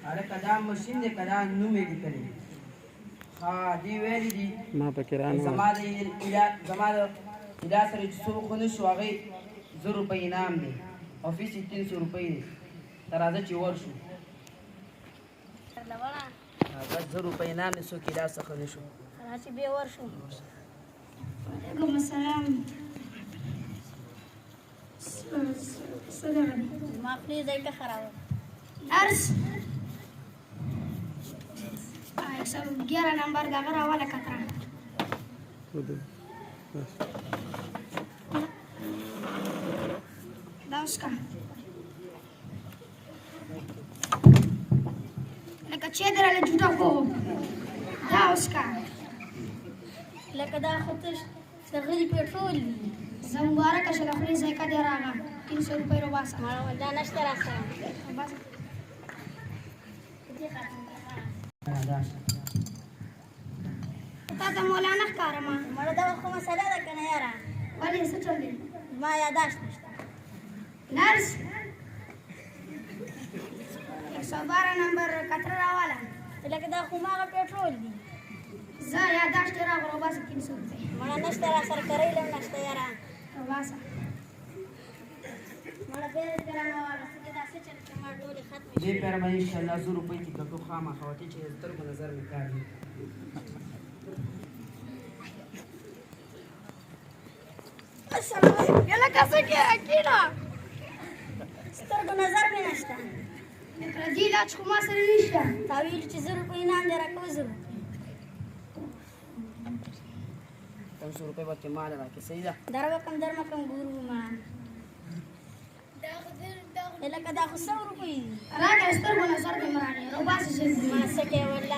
هلکه دا مشین دی که دا نوم یې لیکلی ها دې ویلي دي ما پکې رانه زما د اله سره چې څوک ونه شو هغې 1000 روپۍ انعام دی او فیس یې 300 روپۍ دی ته راځه چې ورشو بس 1000 روپۍ انعام دی څوک اله څخه نه شو راځي بیا ورشو وعلیکم السلام ما خپلې ځای ته خراب درس 111 نمبر دغه راواله کتره دا اوس کا لکه چې دراله جوړه کو دا اوس کا لکه دا خو ته غلي پټرول دی زه مبارکه شه د خپلې ځای کا دی راغله 300 روپۍ روباسه مړه دا نشته راسره بس تا ته مولانا ښکارم مړه دا خو مسله ده که نه یاره ولې څه چل دی ما یاداشت نشته نرس 112 نمبر کتره راواله لکه دا خو ماغه پټرول دی زه یاداشت یې راغله روباسه 300 روپۍ مړه نشته راسره کریل هم نشته یاره روباسه مړه بیا دې رانه واغسته دا څه چل چې ما ټولې ختمې دې پیر باندې انشاءالله 100 روپۍ کې ککو خامخا وتې چې سترګو نظر مې کاږي السلام علیکم لکه څه کې کېنه سترګو نظر مې نشته پردي علاج خو ما سره نشته تا ویلي چې 1000 روپۍ انعام دی راکوه 1000 روپۍ 300 روپۍ به مال راکړي صحیح ده درمکم ګورو ما لکه دا خو 100 روپۍ دي راکړه سترګو نظر دې مې راغی روباسه چې ما څه کې والله